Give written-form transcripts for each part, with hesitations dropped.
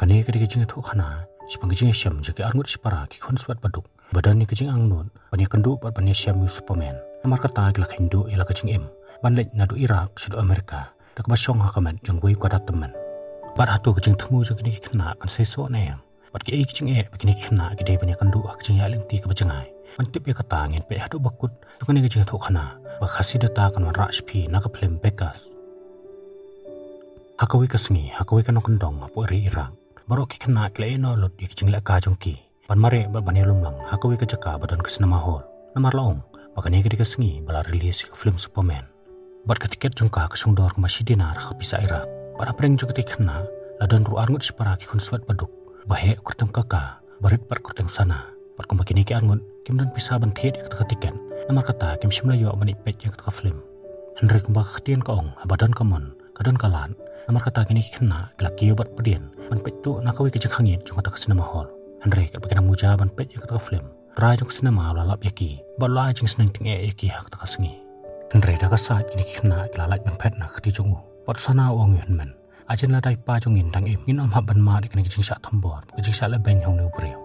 Kani kadi kejing itu khana sipang kejing syam jaki arngut sipara ki khon swat baduk badan ni kejing angnut bani kendu pat bani syam yu superman namar kata gila hindu ila kejing em banlek nadu Iraq sudu Amerika dak basyong hakamat jangwei kwada teman bat hatu kejing temu jaki ni kena kan seso na bat ki kejing begini kena gede bani kendu kejing ya lengti ke bajengai mantip ya kata ngin pe hadu bakut tukani kejing tu khana bakhasi data kan wan rashpi na ka flem bekas hakawi kasngi hakawi kan kendong apo ri Iraq baru ki kena kle no lot di kejing lek ka jongki pan mare ba bani lumlang hakawi ke jaka badan kesna mahol namar laong bakani ke dikasngi bala rilis ke film Superman bat ka tiket jongka ke sungdor masih dinar ka bisa Iraq pada preng juga kena ladan ru arngut sipara ki kun swat baduk bahe kurtem kaka barit par kurtem sana par kumbakini ki arngut kim dan pisah bantiet ka tiket namar kata kim simla yo mani pet yang ka film Henry kumbak khtien ka ong badan kamon kadan kalan namar kata kini kena laki obat pedian ban pet tu nakawi kejak hangit jong kata sinema hall Henry kat bagi muja ban pet yang kata film ra jong sinema lalap yaki bala jing seneng ting yaki hak ta kasengi Henry da kasat kini kena lalat ban pet na khti jong pat sana ong yun men ajen la dai pa jong in dang ngin om ban ma de kini jing sa thambor jing sa la ben hong nu breu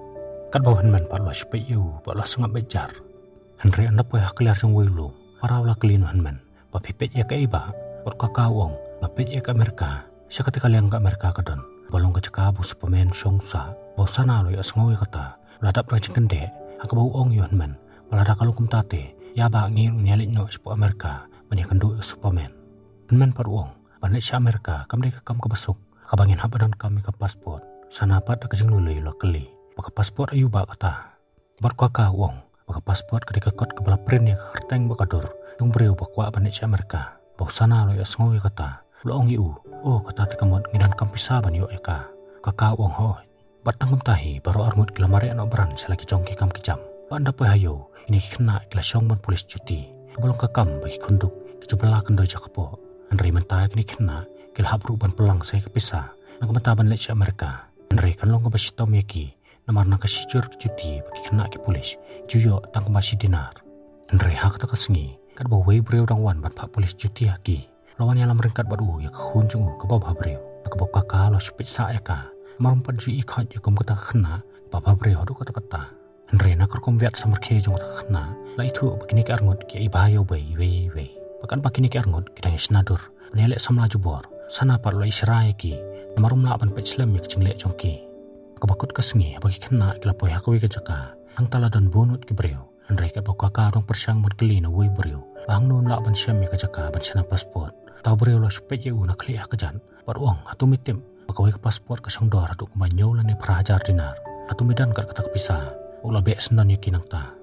kat baw hen men pat lo spe yu pat lo sangap bejar Henry andap ya clear jong wilu para la klin hen men pa pipet ya kai ba pat ka wong Bapet ya ke Amerika, siya ketika liang ke Amerika kadon, balong ke cekabu Superman songsa, bau sana lo ya sengawi kata, ladap rajin kende, hak bau ong yuan men, balada kalau kumtate, ya ba ngin unyalit no sepo Amerika, banyak kendu Superman. Men par uong, banyak si Amerika, kam dek kam ke besuk, kabangin habadan kami ke pasport, sana pat ke jeng lului lo keli, baka pasport ayu ba kata, berkuaka uong, baka pasport ketika kot ke bala print ya kerteng bakadur, tung beriu bakwa banyak si Amerika, bau sana lo ya sengawi kata. Loong iu, kata tekamot ngidan kampisa ban yo eka. Kaka wong ho, batang tahi baru armut kila mare anak beran selagi jongki kam kejam. Panda pe hayo, ini kena kila syong ban polis cuti. Kebalong kakam bagi kunduk, kejubala kendoi jakapo. Andrei mentah kini kena kila habru ban pelang saya kepisah. Nang kemata ban leci Amerika. Andrei kan long kebasi tom yaki. Namar nang kasijur cuti bagi kena ke polis. Juyo tang kemasi dinar. Andrei hak tak kesengi, kat bawai breu dang wan ban pak polis cuti haki. Lawan yang meringkat baru ya kehunjung ke bawah breu ke bawah kakak lo supit sa ya ka marumpat ju ikat ya kum kata kena bawah breu hadu kata kata Henry nak kerkom viat samar ke jong kata kena la itu begini ke arngut ke ibayo bay bahkan begini ke arngut kita snadur penelek samla jubor sana par lo israi ki marum la ban pet slam ya kecing lek jongki ke bakut kesengi bagi kena ke lapoy hakawi ke jaka hang tala dan bonut ke breu Henry ke bawah kakak rong persyang mut keli na woi breu bang nun la ban syam ya ke jaka ban sana pasport tau beri lo supaya u nak lihat kejan beruang atau mitim pakawai ke paspor ke songdor atau kembanyau lani perajar dinar atau midan kat kata kepisah ulah bek sendan yakin ta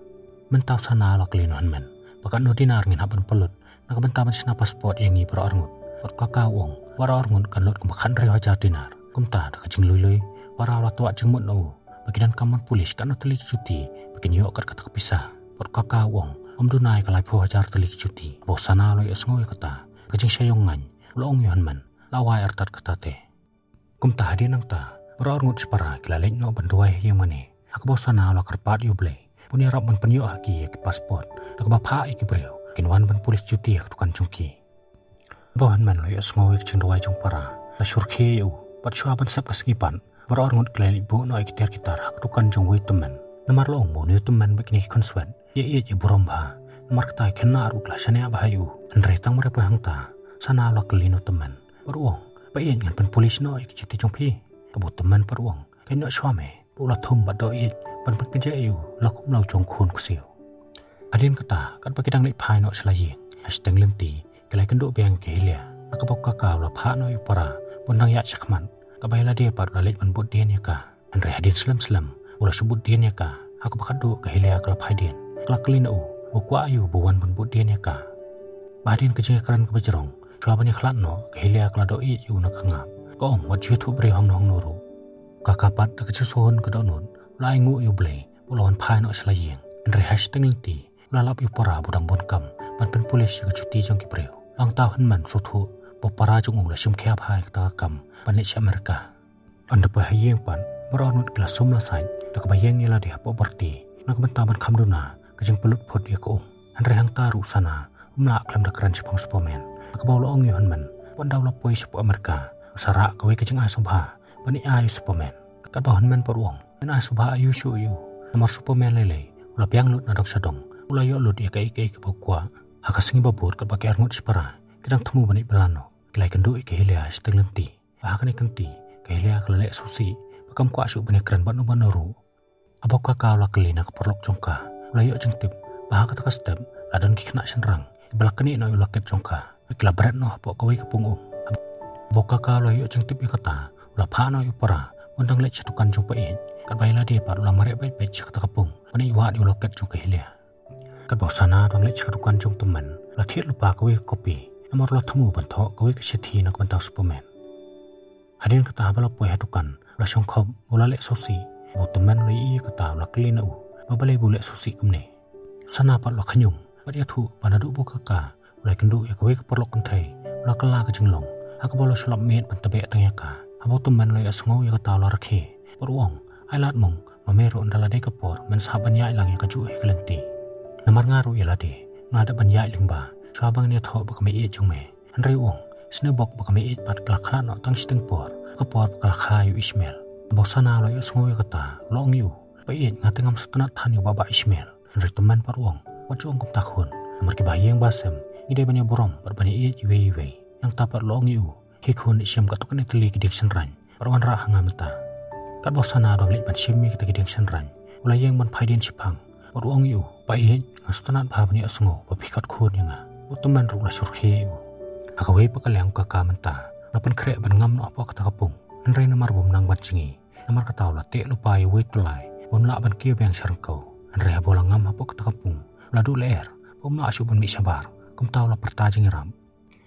mentau sana lo kelinuhan men pakan no dinar ngin haban pelut nak bentaman sina paspor yang ngi berarngut per kakawong berarngut kan lot kemakan ri hajar dinar kumta dak jing lui para la tua jing mut no bagian kaman polis kan no telik cuti bagian yo kat kata kepisah per kakawong dunai kalai po hajar telik cuti bo sana lo ya sengoi kata kecing sayongan loong yuhan man lawai artat katate kumta hadi nang ta berarngut separa kilalek no banduai yang mane ak bosana lo kerpat yu ble puni rap ban penyo haki ke pasport dak bapa iki breu kinwan ban polis cuti ak tukan cungki bohan man lo ya sngoi kecing duai jung para la surke yu pat syua ban sap kesengipan berarngut kilalek bu no ikiter kitar ak tukan jung wi teman namar loong bu no teman begini konswen ye boromba namar kata kena aruk la shane abahayu Henry tang mereka hangta sana lo kelino teman beruang bayin ngan pen polis no ik cuti jongpi kebut teman beruang kain no suame pula thum bad doit pen kerja yu lakum lau jong khun kusiu adin kata kat bagi dang lek phai no selayi hashtag lemti kelai kenduk beng ke hilia akabok kakau lo pha no yu para bundang ya chakman kabaila dia par lek ban bud dian ya ka Henry hadin slam ula sebut dian ya ka aku bakadu ke hilia kala phai dian kelak kelino bukwa ayu buwan ban bud dian ya ka Badin kecing keran ke bejerong, cua banyak kelat no, kehilia kelado i yu nak ngap. Kau wat cuit tu beri hong nuru. Kakapat dak kesusun ke donun, lai ngu yu ble, pulawan pai no selaying. Henry hashtag lenti, lalap yu para budang bonkam, ban pen polis yu cuti jong ki breu. Lang tahun man sutu, bo para jong ula sim kiap hai kata kam, panik si Amerika. Anda bahayeng pan, meronut kelas sum lasain, dak bayeng ila dia po berti, nak bentaman kam duna, kejeng pelut pot ya ko. Henry hang taru sana. Mlak kelam dak keren sepang Superman. Ak bawa loong yuhan man. Pandau lapoi sepo Amerika. Usara kawai kejeng asobha. Bani ayu Superman. Kat bahan men peruang. Dan subha ayu syu yu. Nomor Superman lele. Ula piang lut nadok sadong. Ula yok lut ika ke bakwa. Haka sengi babur kat pakai arngut separa. Kidang temu bani belano. Kelai kendu ika hilia seteng lenti. Haka ni kenti. Kahilia kelalek susi. Pakam kuat syuk bani keren banu banoru. Abok kakak ula kelina keperlok jongka. Ula yok jengtip. Bahaka taka step. Ladan kikna senrang. Ibalak keni no ula ket jongka. Kila berat no pok kawai kepungung. Abok kakak ula yok jengtip ikata. Ula pano para. Undang lek catukan jongpa in. Kat bayla dia par ula marek baik-baik cakata kepung. Bani iwak di ula ket jongka hilia. Kat bawa sana dong lek catukan jong teman. Ula tiat lupa kawai kopi. Nomor ula temu bentok kawai kesyati nak bentang Superman. Hadirin kata habala poy hatukan. Ula syongkop ula lek sosi. Bawa teman ula iya kata ula kelina u. Babalai bu lek sosi kemne. Sana pat ula kanyum. Bat ia tu panaduk bu kakak. Ula kenduk ya kawai keperlok kentai. Ula kela ke jenglong. Haka bolo sulap miet pentabek tengaka. Habo teman ula ya sengau ya kata ula rakhe. Peruang. Ailat mong. Mameru undala de kapor. Mensahaban ya ilang ya kajuh kelenti. Namar ngaru ya lade. Ngada ban ya iling ba. Suabang ni thok bakame iet jong me. Henry wong. Snebok bakame iet pat kelakhan no tang siteng por. Kapor kelakhayu Ismail. Habo sana ula ya sengau ya kata. Long yu. Pa iet ngatengam setenat tan yu baba Ismail. Henry teman peruang. Wajong kum takhun. Namar kibayeng basem. Ide banyak borom. Berbani iet iwe. Nang tapat long yu. Kikun isyam katukan itali kidik senran. Perwan rah ngamata. Kat bosana dong lek ban syemi kita kidik senran. Ulayeng ban paiden sipang. Perwang yu. Pa iet ngastutanat bahabani asungo. Bapikat kun yang nga. Utuman rukla surkhe yu. Hakawai pakalyang kakamanta. Lapan krek ban ngam no apa kata kapung. Henry namar bom nang ban cingi. Namar kata ula tek lupa yu wait tulai. Bom lak ban kiyo biang sarangkau. Henry habola ngam apa kata kapung. Ladu leer. Bom lak asyuk ban mi sabar. Kum tau la pertajing ram.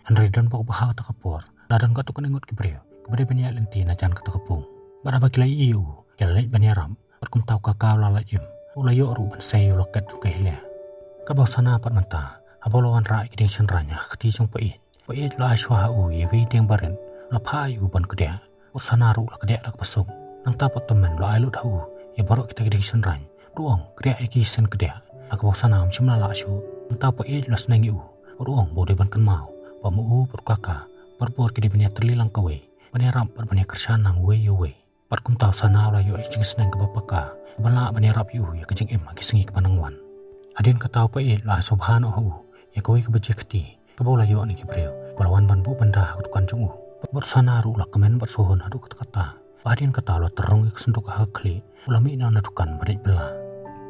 Henry dan pok bahal kata kapur. Ladan katukan ingut kibreo. Kepada banyak lenti najan kata kapung. Baraba kilai iu. Kila lek banyak ram. Berkum tau kakau la lajim. Ula yok ru ban sayo loket juga hilia. Kabau sana pat menta. Abolawan rai kideng senranya. Keti jong pa iit. Pa iit la asywa hau ye wei deng baren. La pa yu ban kedea. Usana ru la kedea dak pasung. Nang tapat temen la ailut hau. Ye baru kita kideng senrany. Ruang kedea eki sen kedea. Akabau sana mcim la asyu. Nang tapat iit la seneng yu. Ruang bode ban kan mau. Pamu berkaka. Berbor kidi banya terlilang kawai. Banya rap berbanya kersan nang wei yu wei. Pat kum tau sana la yu jing seneng ke bapaka. Bala banya rap yu ya kejing em agi sengi ke panangwan. Adin katau pa iit la subhano hau. Ya kawai ke beje keti. Kabau la yu ni kibreo. Balawan ban bu benda kutukan jungu. Ber sana ru la kemen ber sohon hadu kata-kata. Adin katau la terong kesenduk hakli. Ulami na nadukan badik bela.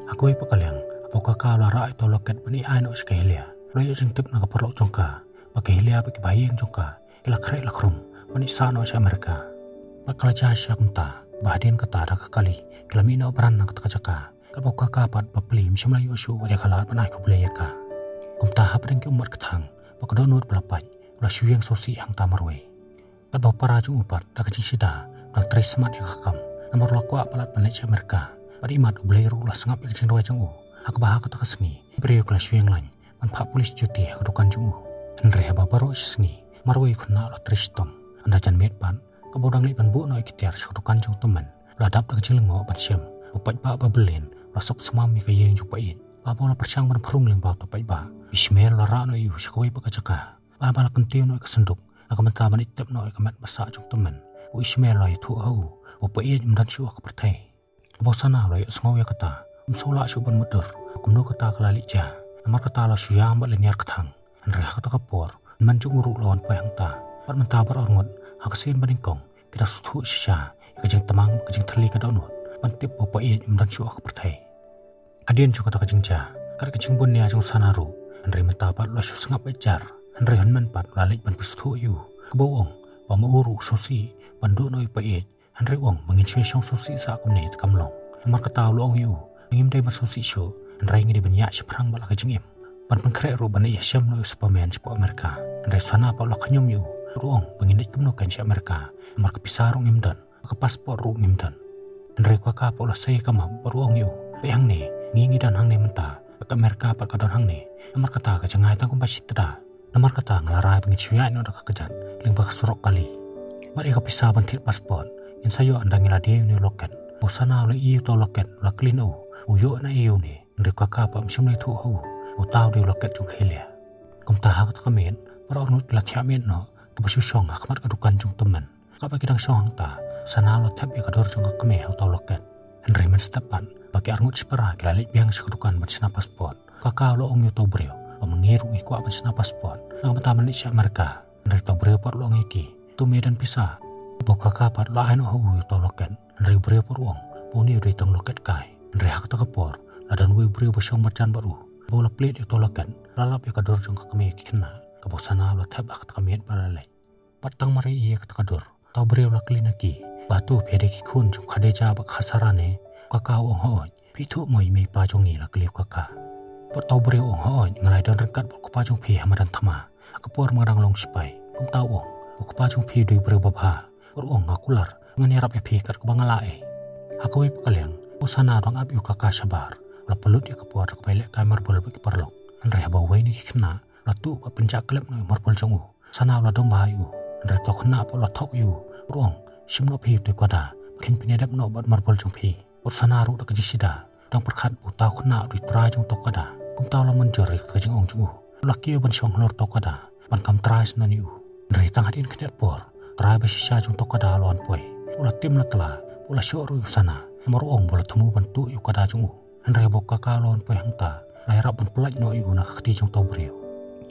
Hakawai pakalyang. Apakah la rai to loket bani aino skahilia. Lo yu jing tip na kaperlok jongka. Pakai hilia pakai bayang jongka. Ila krek la krum. Mani sano sa Amerika. Bakala jasya kunta. Bahadin kata ada kekali. Kila mina operan na kata-kata. Kapau kakapat bapli misyam layu asyu wadia kalat panay kublaya ka. Kumta hapadeng ki umat ketang. Pakadonut pelapaj. Ula syuyang sosi hang tamarwe. Kapau para jung upat. Dakajing sida. Ulang teris semat yang kakam. Namar lakwa palat panay sa Amerika. Padi imat ublayiru ulah sengap ikajing doa jang u. Hakabah kata kesengi. Beriyo kala syuyang lain. Manpak polis cuti hakudukan jung u. Henry haba baru sengi. Marwai kuna la tristom. Anda jan metpan. Kabodang li ban bu no ikitiar syudukan jung teman. Ladap dak jilengo ban syam. Upat ba babelin. Lasok semami ka yeng jupain. Babo la persyang ban perung ling bau topai ba. Ismail la ra no yu syakawai pakajaka. Bala kentiu no ikasenduk. Nakamenta ban itep no ikamat basa jung teman. U Ismail la itu hau. Upai imdan syuah kepertai. Bosana la yu sengau ya kata. Umsola syu ban mudur. Kumno kata kelalik ja. Namar kata la syuyang bat linyar ketang. Henry kata kapor. Manjung uruk lawan payang ta. Pat mentabar orngot. Hakasin badingkong. Kita sutu sisya. Kajing temang kajing terli kadonut. Pantip bapa iit imdan syuah kepertai. Adian juga kata kajing ja. Kar kajing bunia jung sanaru. Henry mentabar la syu sengap bejar. Henry henman pat lalik ban persutu yu. Kebawong. Pama uruk sosi. Bandu no ipa iit. Henry wong mengin syong sosi sa akumne kamlong. Namar kata luong yu. Mengimdai bersosi syu. Henry ngidi banyak syuprang bala kajing im. Pan pengkrek ru bani Syam no Superman sipo Amerika. Andai sana pa la kanyum yu. Ruang penginit kumno kan si Amerika. Amar kepisarong imdan. Ke paspor ru imdan. Andai kuaka pa la saya kama beruang yu. Pehang ne ngingi dan hang ne menta. Ke Amerika pa kadon hang ne. Amar kata ka jangai tang kumpasi teda. Namar kata ngelarai pengit syuya no dak kejat. Ling ba surok kali. Mari kapisa bantit paspor. In sayo andang ngilade ni loket. Bosana le iu to loket la clean u. Uyo na iu ne. Andai kuaka pa msyum ne tu hau. Utau di loket jung hilia. Kum taha kata kamen. Para ornut la kiamen no. Tubasu syong akmat kadukan jung teman. Kapa kidang syong ta. sana lo tap ya kador jong kame atau loket. Henry menstepan bagi arngut sepera kelalik biang sekedukan bersena pasport. Kakak lo ong yuto breo mengiru iku bersena pasport. Nang betaman Malaysia mereka. Henry to breo por lo iki. Tu medan pisah. Boka kapat lo aino hu yuto loket. Henry breo por wong. Puni udah tong loket kai. Henry hak tak kepor. Ladan wi breo bersong bercan baru. Bola plate yuto loket. Lalap ya kador jong kame kena. Kabosana lo tap ak tak kame balalek. Patang mari iya ketakador. Tau breo la klinaki. Batu pede ki kun jong kadeja bak khasarane kakao ong hooj pitu moi mei pa jong ni la kliu kaka por tau breu ong hooj ngalai don rekat bak pa jong phi hamadan thama akapor marang long sipai kum tau ong bak pa jong phi dui breu babha por ong ngakular ngani rap e phi kar bangala e hakoi pakalyang usana dong abiu kaka sabar la pelut ya kapor ka pele kai marbol bak parlok andre haba wei ni kena la tu ba pencak klep no marbol jong u sana la dong bayu andre to khna po la thok yu por ong simno phi tu kada kin pinedap no bat marbol jong phi ursana ru dak jisida dang perkhat bu tau khna ri tra jong tok kada kum tau la menjori ka jing ong jung laki ban shong lor tok kada ban kam trais na ni u ri tang hadin knet por trai ba shisha jong tok kada lon poi ula tim la tala ula shoru sana mar ong bola thumu ban tu yu kada jung andre bok ka lon poi hangta lai rap ban plaj no yu na khti jong to breu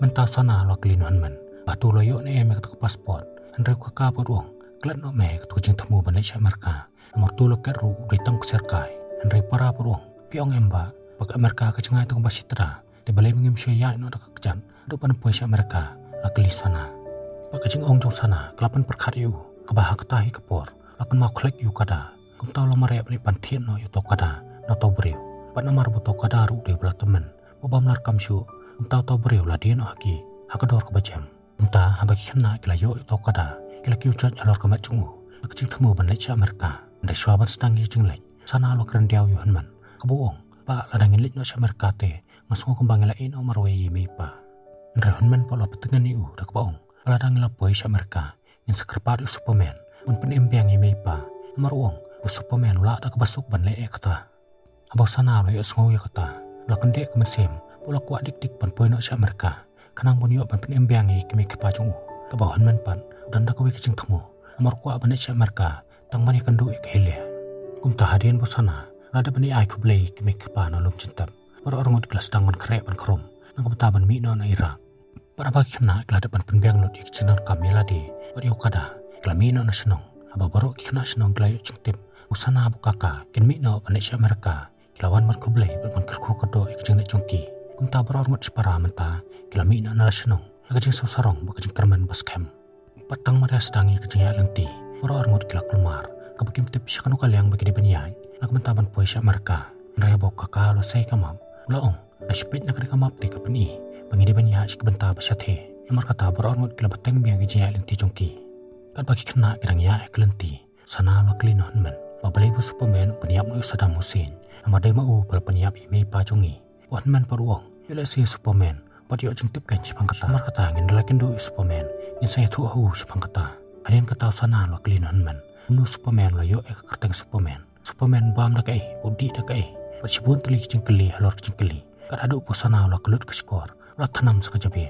menta sana la klin han man batu lo yo ne me ka pasport andre ka por ong klat no me tu jing thamu ban Malaysia mereka nomor tu loket ru di tang serkai henry para porong piong emba bak Amerika ka cengai tong basitra de balai mengim syaya no dak kejan ru pan poisa mereka akli sana bak jing ong jong sana kelapan perkhat yu kabah katahi kepor lakan mau klek yu kada kum taw la mare bani pantien no yu to kada no to breu pan amar bo to kada ru de bla temen obam lar kam syu kum taw to breu la dien haki hakador ka bajam kum ta habaki khna kila yo to kada kila kiu chat alor ka machungu ak jing thamu ban Malaysia mereka Dari swaban sedang ye jeng lek sana lo keren diau yu hanman kabuong pa ladangin lik no Amerika te ngasung kembang la ino marwe me pa ndre hanman po la petengan yu dak baong ladang la poi Amerika yang sekerpat yu Superman un pen embiang ye me pa marwong u Superman la dak basuk ban le kata abau sana lo yu sngo ye kata la kende ke mesem pola kuat dik pan poi no Amerika kanang pun yu pan pen embiang ye ke me ke pa jung kabau hanman pan dan dak wi ke jing thamu amar kuat ban Amerika tang mani kandu ek hele kum ta hadin busana rada bani ai kublei ki mek pa na lum cintam por orngot kelas tang man krep ban krom nang ta ban mi no na ira para ba khna klada ban penbiang lot ik chinar kamela de por yo kada klami no na snong aba baro khna snong klayo cingtip usana bukaka ken mi no ban Malaysia mereka kilawan mar kublei ban kerku kado ik jing na chungki kum ta baro orngot separa menta klami no na snong laga jing sarong ba jing kerman bas kem patang maria sedangi ke jing ya lenti Ora arngut kila kelmar, kabakim tip syakanu kalyang bagi di benyai, nak mentaban poisya mereka, nraya bau kakalo say kamam, ulaong, nasyapit na kari kamap di kapani, bangi di benyai si kabenta basyathe, namar kata bora arngut kila bateng biang gijaya lenti jongki. Kat bagi kena kirang ya kelenti, sana lo kelinohan man, mabalay bu Superman peniap no Saddam Hussein, namar day mau bal peniap imay pa jongi, wan man paruong, yula si Superman, pati ojeng tip kan si pangkata, namar kata ngin dalakin do Superman, ngin saya tuahu si pangkata. Hadin kata sana lo kelinohan man. Unu Superman lo yo kerteng Superman. Superman bam dak udi dak Pacibun teli cingkeli halor cingkeli. Kat adu po sana lo kelut ke skor. Lo tanam sekejapin.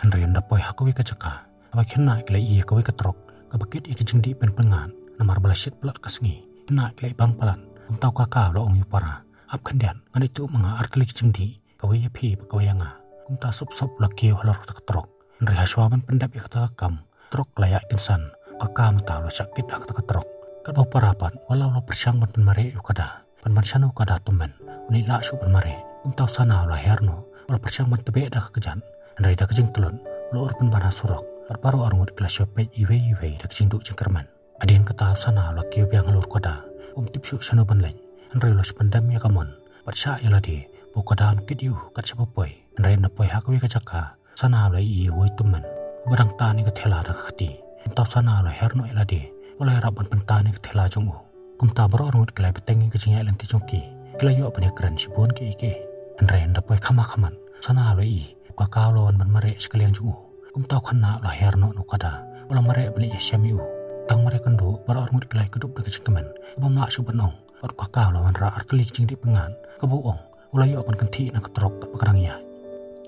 Henry nda poi hakui ke caka. Aba kena kila iya kawi ketrok. Kabakit iya jengdi pen pengan. Namar balasit pelat kesengi. Kena kila bang palan. Untau kakak lo ong yupara. Ap kendian ngan itu mga arteli jengdi. Kawi ya pi kawi nga. Kumta sup laki halor ketrok. Henry haswaban pendap ya kata kam. Trok layak insan, kakak mata lo sakit ak tak trok. Kat bau parapan, walau lo persiang ban penmare yu kada, penman sanu kada tumen, uni la su penmare, untau sana lo herno, walau persiang ban tebe dak kejan, andai dak kejeng telun, lo urpen ban hasurok, parparu arngut kelas syopet iwe dak kejeng duk jengkerman. Adien kata sana lo kiu biang halur kada, tip su sanu ban lain, andai lo sependam ya kamon, patsya ila di, bu kada kit yu kat sepapoi, andai napoi hakwi kacaka, sana lo iya woi tumen. Barang tani ke thela dak khati entau sana lo herno elade oleh raban pentani ke thela jongu kumta baro rut kelai betengi ke jinga lenti jongki kila yo apane kran sibun ke ike andre nda poi khama khaman sana lo i ka kalon man mare sekalian jongu kumta khana lo herno no kada ola mare bani yashami u tang mare kendo baro rut kelai kedup dak jingkeman bam la su banong or ka kalon ra artli jing di pengan kabuong ola yo apan kanthi na ketrok pakarang ya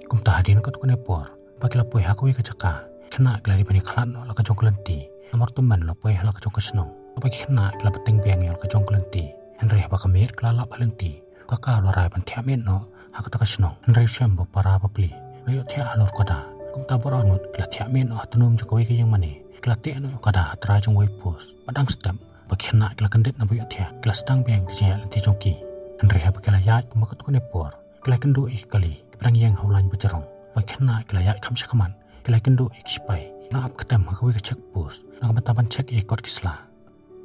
kumta hadin kat kone por pakila poi hakui ke caka kena kelari bani khalat no la kajong kelenti nomor teman lo poi hala kajong kesnong apa kena kala beteng beng yang kejong kelenti Henry apa kamir kala lap halenti kakak lorai ban tiap no hak tak senong Henry syambo para papli ayo tiap alor kada kum tabor anut kala tiap no tunum jokowi ke yang mane kala tiap no kada terajung way post padang stem bagi kena kala kendit na boyo tiap kala stang beng kejaya lenti jongki Henry apa kala yat kumakut nepor kala kendu kali keperang yang haulan bercerong bagi kena kala yat kam syakaman kala kendu sipai na ap ketem hakawi ke check post na kamataban check ikot kisla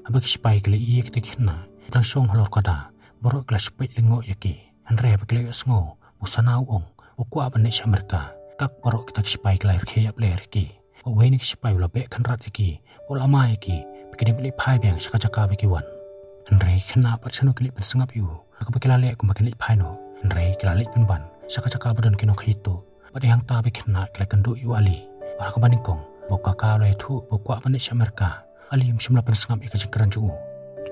abak sipai kala kita kena Perang song halor kada borok kala sipai lengo yaki Henry apa kala yasngo musana uong ukwa abane Amerika kak borok kita sipai kala irke yap ler ki weni sipai ula be kanrat yaki ula ma yaki bikini beli pai biang sakajaka biki wan Henry kena pat sanu kali pensengap yu aku bakila le aku makin lik pai no Henry kala lik penban sakajaka badan kino khito pada yang ta bikina kala kendu yu ali wala ka baningkong boka kala itu bokwa abane Amerika ali simla pensengap ikajengkeran juu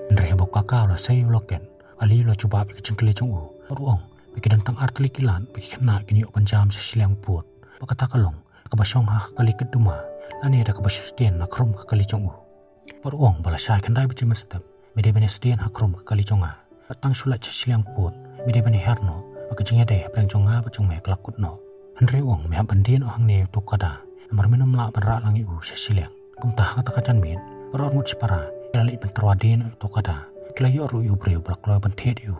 Henry bok kakak lah saya loken ali lo coba bikin cengkeli cungu ruang bikin tentang artli kilan bikin kena kini open jam sesilang put bakata kalong kabasong ha kali keduma lani ada kabasustian nakrum kali cungu ruang balasai kendai bikin mestem mede bene stian hakrum kali cunga patang sulat sesilang put mede bene herno bakajengnya deh perang cunga bacung me kelakut no Henry wong me bandien ohang ne tu kada nomor minum la berak langi sesilang kumtah kata kacan min berormut separa Kali benterwadin itu kada kila yoru yu breu blaklo bentet yu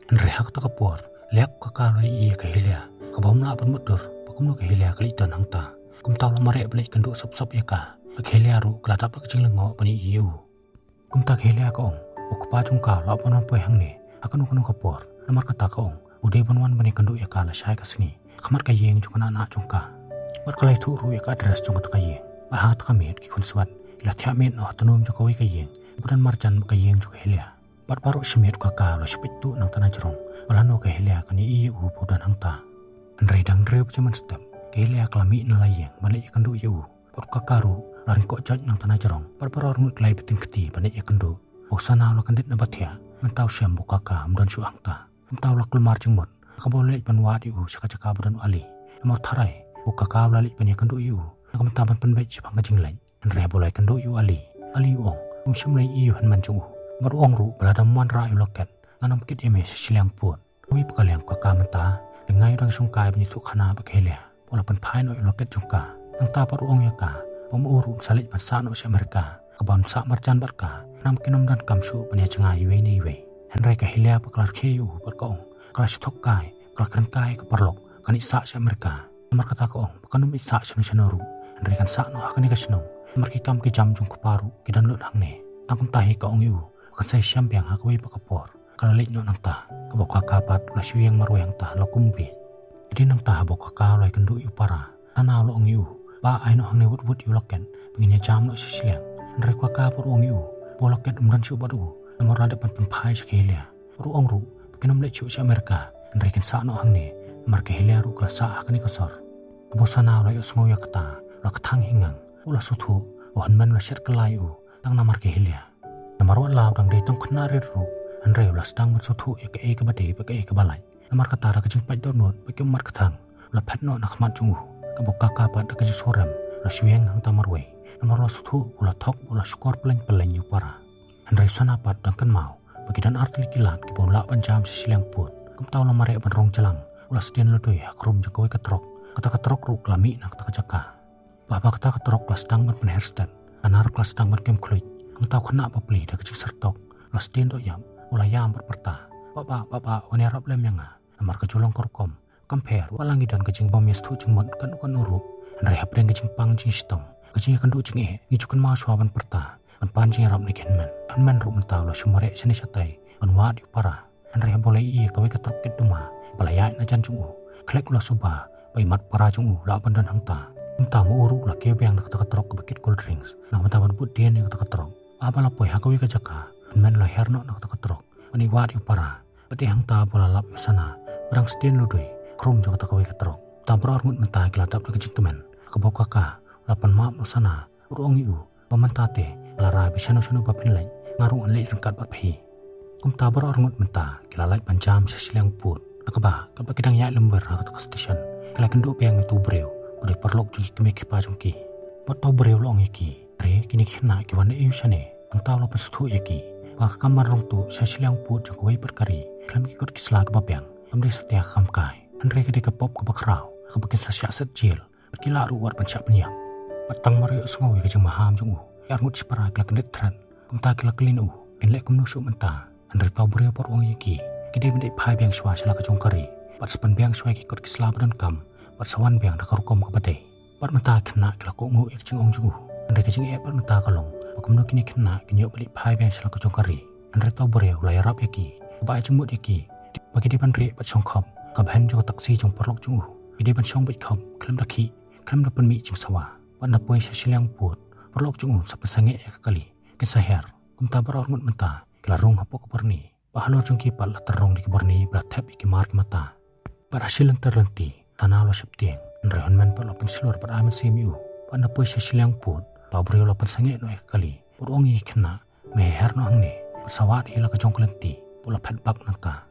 Henry hak tak kapor liak kakalo iya kahilia kabam la ban mudur pakum ke hilia kali tan hangta kum taw la mare blai kendu sop ya ka kahilia ru kladap kecing lengo bani iu kum tak hilia ka ong ukpa jungka la panon poi hangne akan ukunu kapor namar kata ka ong ude banwan bani kendu ya ka la syai ka sini kamar ka yeng jungka na jungka berkalai tu ru ya ka adres jungka ka yeng ba hat kamit ki kun swat la thiamet no tanum jokowi kayeng budan marjan kayeng juga helia baru semit kakak lo sepitu nang tanah jerong balano ke helia kani iu budan hangta Henry dang drep cuman step ke helia kelami nalayeng balik ikandu iu baru kakaru laring kok jaj nang tanah jerong baru ormut kelai beting keti balik ikandu osana lo kandit nabatia mentau syam bukaka mudan su hangta mentau lo kelmar jengmut kabolek banwat iu sakacaka budan ali nomor tarai bukaka lalik ban ikandu iu nak mentaban penbaik jipang kajinglain Henry boleh kendu yu ali uong umsumlai iyu hanman jungu maruong ru belada muan ra yu loket nganam kit eme sisilang pun wi pakaliang kakak menta dengai rang sungkai benyitu khana bakhelia walaupun pain yu loket jungka nang ta paruong yaka pemuru salit bansa no si Amerika kaban sa marjan barka nam kinom dan kamsu pania cengai yu ni we Henry kahilia paklar keu barkaong kelas tokkai kalkan kai keperlok kan isa si Amerika nomor kata kaong pakanum isa sunu Henry kan sa no akani kasno Marki kam ki jam jung paru ki dan lut hang ne tangkum tahi ka ong yu kan sai syam biang hakwi pakapor kalalik no nang ta kabok kapat la syuyang maru yang ta lo kumbi jadi nang ta bok ka lai kendu yu para ana lo ong yu ba ai no hang ne wut yu loken penginya jam no sisilang Henry ka por ong yu boloket umdan syu baru nomor ada pan pai sekelia ru ong ru bikinam le chu Amerika Henry kan sa no hang ne marke helia ru klasa hakani kasor bosana lo yu sngo yakta la kathang hingang ula sutu wahan la syar kelayu tang namar ke hilia namar wan law dang dei tong khnari ru Henry ula stang man sutu ke bade ke balai namar kata ra kajing pai donut ke mar kathang la phatno na khmat jungu ka bokka ka pa da ka soram la syeng hang tamar we namar la sutu ula thok ula skor peleng yu para Henry sana pat dang kan mau bagi dan artli kilat ki bon la panjam sisilang put kum taw la mare ban rong celang ula stien lo doi akrum jakoy katrok kata katrok ru klami nak ta jaka Bapa kata ketrok kelas tang ban penherstan anar kelas tang ban kem kluit ang tau kena papli da kecik sertok kelas tin do yam ulayam berperta bapa wani rap lem yanga namar kejulong korkom kamper walangi dan kecing bamies tu jengmon kan uru Henry hap den kecing pang jing stong kecing kan du jing ngijukan ma swaban perta ban panjing rap nikenman hanman ru mentau lo sumare seni satai ban wadi para Henry boleh iya kawe ketrok ket duma balaya na jan jungu klek lo suba bai mat para jungu la ban dan hangta Entah mau uruk lah kebe yang nak ketrok ke bucket cold drinks. Nak mentaban put dia yang ketrok. Apa lah poi hakawi ke jaka. Men lah herno nak ketrok. Mani wadi para. Pati hang ta bola lap sana. Berang stien ludoi. Krum juga takawi ketrok. Ta berarmut mentah kilatap nak kejingkemen. Kebau kakak. Lapan maap no sana. Uruong yu. Pamantate. Lara bisano sunu bapin lain. Ngarung anlai rengkat barpahi. Kum ta berarmut mentah. Kilalai panjam sesilang put. Akaba. Kaba kidang yak lember hak station. Kila kenduk piang itu breu. Udah perlok juga kemik pajungki. Buat tau bereu long iki. Re kini kena kiwan iu sane. ang tao lo penstu yaki baka kamar rong tu sasilang put jang wei berkari klam ikut kisla ke bapiang amde setia kam kai andre ke pop ke bakrau ke bakin sasya setjil berkila ruwar pencak penyam batang mario sengawi ke jang maham jung yar ngut sipara kelak net tran kumta kelak lin kinlek kumnusuk menta andre tau berio por wong yaki kide mendek pai biang swa sala ke jong kari bat sepen biang swa ikut kisla badan kam bat sawan biang dak rukom ke badai bat menta kena kelak ko ngu ik jing ong jung andre ke jing bat menta kalong bakumno kini kena kinyo balik pai biang sala ke jong kari andre tau berio lai rap yaki ba jemut yaki bagi di ban ri bat song khom ka ban jong taksi jong porlok jung kide ban song bat khom klem dakhi klem da pen mi jing sawa ban na poi sasilang put porlok jung sapesange kali kesaher kumta baror ngut menta kelarung hapok perni bahalor jong ki pal terong di keberni bratep iki mar mata berhasil terlenti tanah lo septieng andre honman pal open slur pada amen semiu ban na poi sasilang put tau brio lo pensange no kali porong i kena meher no angne pesawat ila ke jong kelenti pola pet bak nangta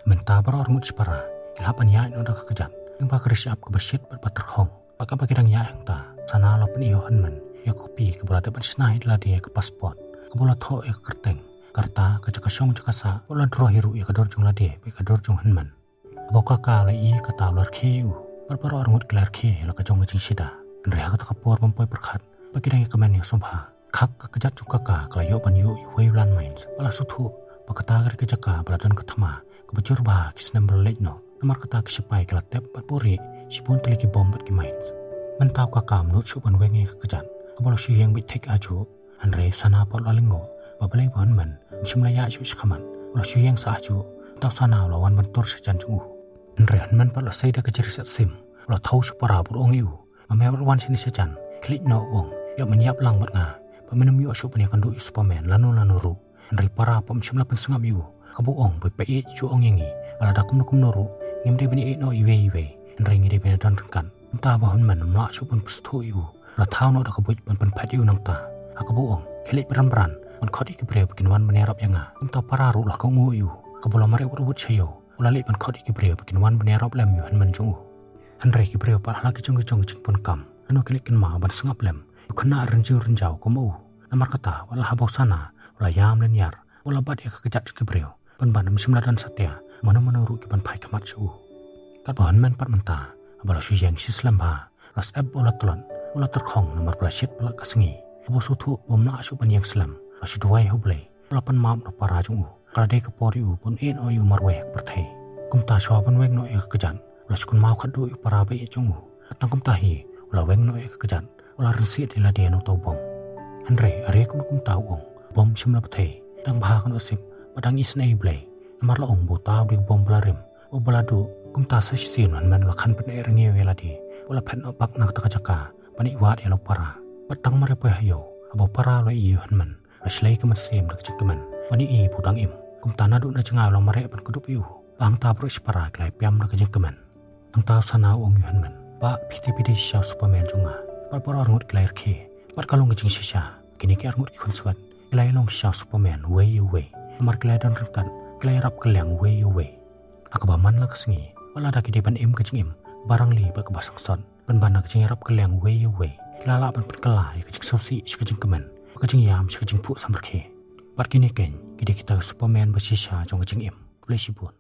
menta baror ngut separa ilapan ya no dak kejat ning ba kersiap ke besit bat terkhong baka bagi dang ya ta sana lo pen iyo honman ya kopi ke berada ban snai la dia ke pasport ke bola tho ke kerteng karta ke cakasong cakasa bola dro hiru ya ke dor jong la dia be ke dor jong honman aboka ka la i ke ta lor khiu bar baror ngut klar khi la ke jong jing sida andre ha ka por pompoi perkhat bagi dang ke men ya sompha khak ke kejat jong ka yo ban yu wei lan mains bala suthu pakata ke jaka baladan ke thama ke bejur ba kisnem berlek no namar kata ke sipai ke latep bat puri sipun teliki bom bat ke mains mentau ka kam nut su ban wengi ke kejat ke bolo su yang bitek aju andre sana pol alingo babalai bon man simlaya ju sikaman bolo su yang sa aju tau sana lawan bentur sejan jung andre man pol sai da ke jerisat sim bolo thau su para burong yu mamel wan sini sejan klik no wong ya menyiap lang bat nga pamenem yu su pania kandu superman lanu ru andre para pom simla pen sengam yu kabuong pe pe ju ong yangi ala dakum nukum noru ngim de beni no iwe andre ngi de beni dan kan ta bahon man mla su pun pstu yu la thau no da kabut pen phat yu nang ta akabuong khelek beran on khodi ke bre bikin wan menerap yanga ta para ru la ko ngu yu kabola mare urubut chayo ulali pen khodi ke bre bikin wan menerap lem yu han man jung andre ke bre pa hala ke jung jung pun kam anu khelek ken ma ban sengap lem khana renjau ko mau namar kata wala habau sana wala yam len yar wala bat ya kejat ke bre pan ban simla dan satya mana ru ke pan pai kamat chu kat bahon man pat menta abala su yang sislam ba ras ab bola tulon bola terkhong nomor plasit bola kasengi abo suthu bomna asu pan yang slam asu duai hoblei bola pan mam no para jung kala de ke pori u pun en o yu marwe perthai kumta swa pan weng no e kejan la sukun mau khadu para ba e jung tang kumta hi la weng no e kejan wala resi de la de no to bom andre are kum tau ong bom simla pathai dang bha kan osip padang isnai blei namar la ong bu tau di bom blarim o baladu kumta sa sin man la khan pen erngi wela di bola phen no bak nak taka jaka pani wat elo para batang mare pa hayo abo para lo i man aslei ke masem dak chikman pani i budang im kumta na du na chenga lo mare pan kudup yu bang ta pro para klai piam dak jingkeman ang ta sana ong yuhan man ba piti sha superman junga par por ngut klair khi par kalong jing shisha kini ke ngut khun swat klai long sha superman way mar klai dan rekan klai rap kelyang way akaba man la kesengi wala dak di pan im ke jing im barang li ba ke basang son ban ban ke jing rap kelyang way kilala ban perkelai ke jing sosi ke jing keman ke jing yam ke jing pu samber khi par kini ken kita superman ba shisha jong ke jing im plesibun